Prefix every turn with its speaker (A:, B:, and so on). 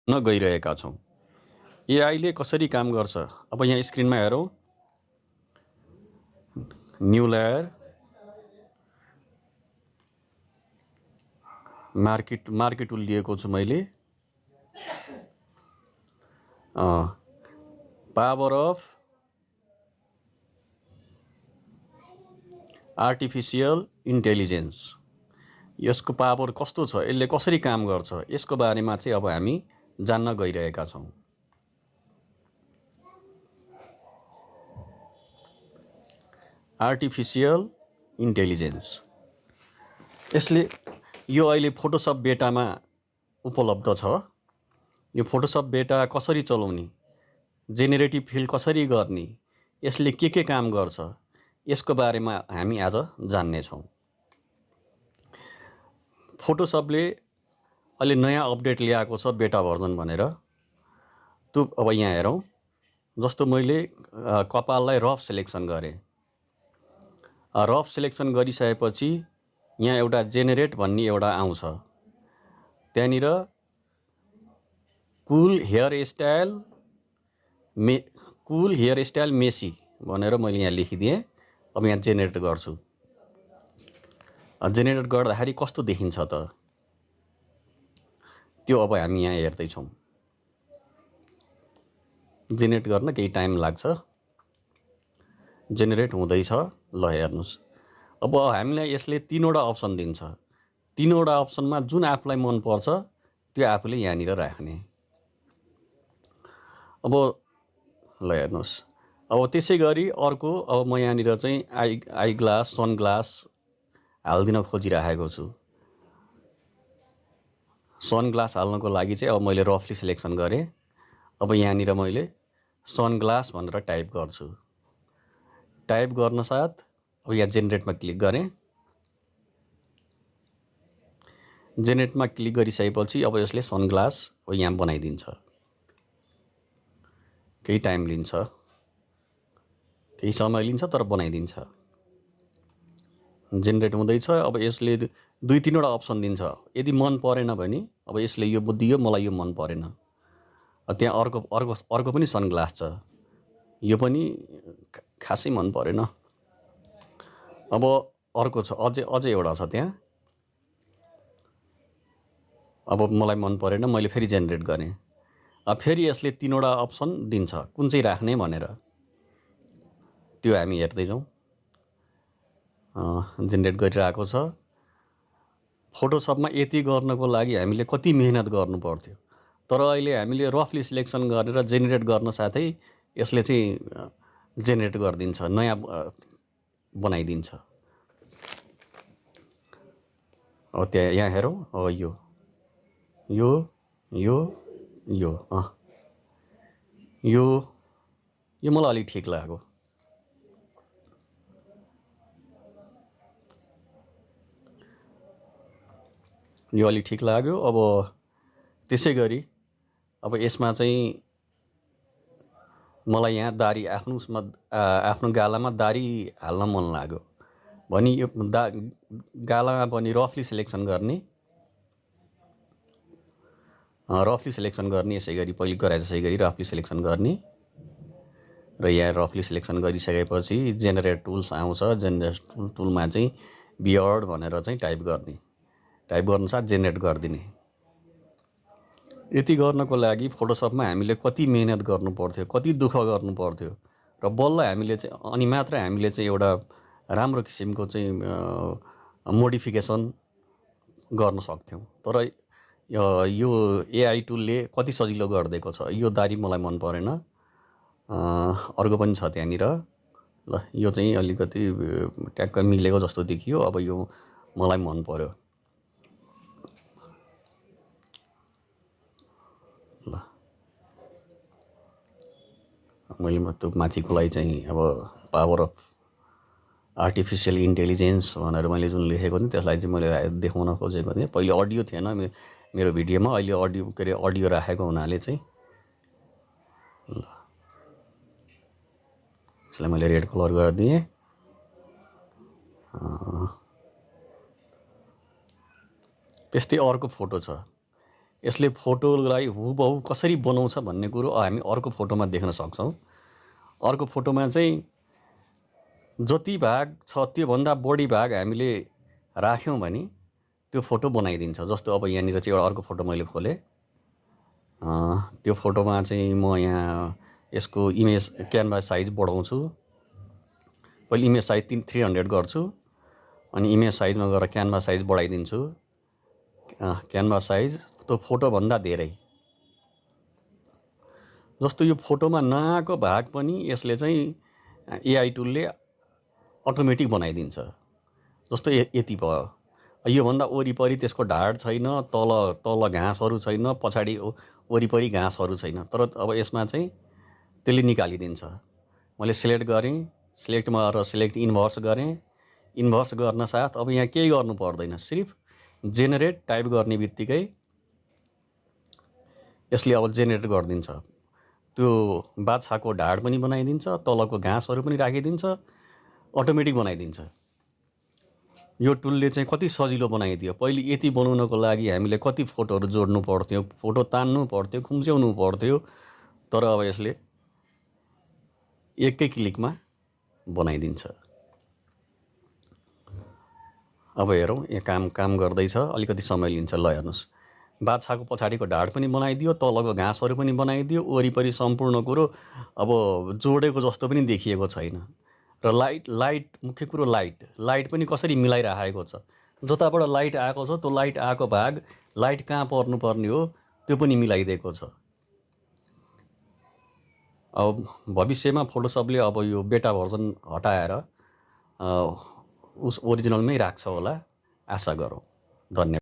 A: गइरहेका छौँ। एआईले कसरी काम गर्छ? अब यहाँ स्क्रिनमा हेरौँ। न्यू लेयर, मार्केट टुल लिएको छु मैले। पावर अफ आर्टिफिसियल इन्टेलिजेन्स, यसको पावर कस्तो छ, यसले कसरी काम गर्छ, यसको बारेमा चाहिँ अब हामी जान्न गइरहेका छौँ। आर्टिफिसियल इन्टेलिजेन्स, यसले यो अहिले फोटोसप बेटामा उपलब्ध छ। यो फोटोसप बेटा कसरी चलाउने, जेनेरेटिभ फिल कसरी गर्ने, यसले के काम गर्छ, यसको बारेमा हामी आज जान्नेछौँ। फोटोसपले अहिले नयाँ अपडेट ल्याएको छ, बेटा भर्जन भनेर। त्यो अब यहाँ हेरौँ। जस्तो मैले कपाललाई रफ सिलेक्सन गरेँ। रफ सिलेक्सन गरिसकेपछि यहाँ एउटा जेनेरेट भन्ने एउटा आउँछ। त्यहाँनिर कुल हेयर स्टाइल मेसी भनेर मैले यहाँ लेखिदिएँ। अब यहाँ जेनेरेट गर्छु। जेनेरेट गर्दाखेरि कस्तो देखिन्छ त, त्यो अब हामी यहाँ हेर्दैछौँ। जेनेरेट गर्न केही टाइम लाग्छ। जेनेरेट हुँदैछ। ल हेर्नुहोस्। अब हामीलाई यसले तीनवटा अप्सन दिन्छ। तीनवटा अप्सनमा जुन आफूलाई मनपर्छ त्यो आफूले यहाँनिर राख्ने। अब ल हेर्नुहोस्। अब त्यसै गरी अर्को, अब म यहाँनिर चाहिँ आई ग्लास, सनग्लास हालिदिन खोजिराखेको छु। सनग्लास हाल्नको लागि चाहिँ अब मैले रफली सिलेक्सन गरेँ। अब यहाँनिर मैले सनग्लास भनेर टाइप गर्छु। टाइप गर्न साथ अब यहाँ जेनेरेटमा क्लिक गरेँ। जेनेरेटमा क्लिक गरिसकेपछि अब यसले सनग्लास अब यहाँ बनाइदिन्छ। केही टाइम लिन्छ, केही समय लिन्छ, तर बनाइदिन्छ। जेनेरेट हुँदैछ। अब यसले 2-3वटा अप्सन दिन्छ। यदि मन परेन भने अब यसले यो दियो, मलाई यो मन परेन। त्यहाँ अर्को पनि सनग्लास छ, यो पनि खासै मन परेन। अब अर्को छ, अझै एउटा छ त्यहाँ। अब मलाई मन परेन, मैले फेरि जेनेरेट गरेँ। अब फेरि यसले 3वटा अप्सन दिन्छ कुन चाहिँ राख्ने भनेर। त्यो हामी हेर्दै जाउँ। जेनेरेट गरिरहेको छ। फोटोसपमा यति गर्नको लागि हामीले कति मेहनत गर्नु पर्थ्यो, तर अहिले हामीले रफली सिलेक्सन गरेर जेनेरेट गर्न साथै यसले चाहिँ जेनेरेट गरिदिन्छ, नयाँ बनाइदिन्छ। अब त्यहाँ यहाँ हेरौँ। अब यो मलाई अलिक ठिक लाग्यो। यो अलिक ठिक लाग्यो। अब त्यसै गरी अब यसमा चाहिँ मलाई यहाँ दारी आफ्नो गालामा दारी हाल्न मन लाग्यो भने यो गालामा पनि रफली सिलेक्सन गर्ने। यसै गरी पहिले गरे जसै गरी रफली सिलेक्सन गर्ने र यहाँ रफली सिलेक्सन गरिसकेपछि जेनेरेट टुल्स आउँछ। जेनेरेट टुलमा चाहिँ बियर्ड भनेर चाहिँ टाइप गर्ने। टाइप गर्नुसाथ जेनेरेट गरिदिने। यति गर्नको लागि फोटोसपमा हामीले कति मेहनत गर्नु पर्थ्यो, कति दुःख गर्नु पर्थ्यो, र बल्ल हामीले चाहिँ अनि मात्र हामीले चाहिँ एउटा राम्रो किसिमको चाहिँ मोडिफिकेसन गर्न सक्थ्यौँ। तर यो एआई टुलले कति सजिलो गरिदिएको छ। यो दारी मलाई मन परेन। अर्को पनि छ त्यहाँनिर। ल यो चाहिँ अलिकति ट्याक्क मिलेको जस्तो देखियो। अब यो मलाई मन पर्यो। ल मैले त्यो माथिकोलाई चाहिँ अब पावर अफ आर्टिफिसियल इन्टेलिजेन्स भनेर मैले जुन लेखेको थिएँ त्यसलाई चाहिँ मैले देखाउन खोजेको थिएँ। पहिले अडियो थिएन मेरो भिडियोमा, अहिले अडियो राखेको हुनाले चाहिँ ल यसलाई मैले रेड कलर गरिदिएँ। त्यस्तै अर्को फोटो छ। यसले फोटोलाई हुबहु कसरी बनाउँछ भन्ने कुरो हामी अर्को फोटोमा देख्न सक्छौँ। अर्को फोटोमा चाहिँ जति भाग छ त्योभन्दा बढी भाग हामीले राख्यौँ भने त्यो फोटो बनाइदिन्छ। जस्तो अब यहाँनिर चाहिँ एउटा अर्को फोटो मैले खोलेँ। त्यो फोटोमा चाहिँ म यहाँ यसको इमेज क्यानभास साइज बढाउँछु। पहिले इमेज साइज 300 गर्छु, अनि इमेज साइजमा गएर क्यानभास साइज बढाइदिन्छु। क्यानभास साइज त्यो फोटोभन्दा धेरै। जस्तो यो फोटोमा नआएको भाग पनि यसले चाहिँ एआई टुलले अटोमेटिक बनाइदिन्छ। जस्तो यति भयो, योभन्दा वरिपरि त्यसको ढाड छैन, तल घाँसहरू छैन, पछाडि वरिपरि घाँसहरू छैन। तर अब यसमा चाहिँ त्यसले निकालिदिन्छ। मैले सिलेक्ट गरेँ, सिलेक्टमा गएर सिलेक्ट इन्भर्स गरेँ। इन्भर्स गर्न साथ अब यहाँ केही गर्नु पर्दैन, सिर्फ जेनेरेट टाइप गर्ने बित्तिकै यसले अब जेनेरेट गरिदिन्छ। त्यो बाछाको ढाड पनि बनाइदिन्छ, तलको घाँसहरू पनि राखिदिन्छ, अटोमेटिक बनाइदिन्छ। यो टुलले चाहिँ कति सजिलो बनाइदियो। पहिले यति बनाउनको लागि हामीले कति फोटोहरू जोड्नु पर्थ्यो, फोटो तान्नु पर्थ्यो, खुम्च्याउनु पर्थ्यो। तर अब यसले एकै क्लिकमा बनाइदिन्छ। अब हेरौँ, यहाँ काम गर्दैछ, अलिकति समय लिन्छ। ल हेर्नुहोस्, बाछाको पछाडिको ढाड पनि बनाइदियो, तलको घाँसहरू पनि बनाइदियो, वरिपरि सम्पूर्ण कुरो अब जोडेको जस्तो पनि देखिएको छैन। र लाइट मुख्य कुरो लाइट पनि कसरी मिलाइराखेको छ। जताबाट लाइट आएको छ त्यो लाइट आएको भाग लाइट कहाँ पर्नुपर्ने हो त्यो पनि मिलाइदिएको छ। अब भविष्यमा फोटोसपले अब यो बेटा भर्जन हटाएर उस ओरिजिनलमै राख्छ होला, आशा गरौँ। धन्यवाद।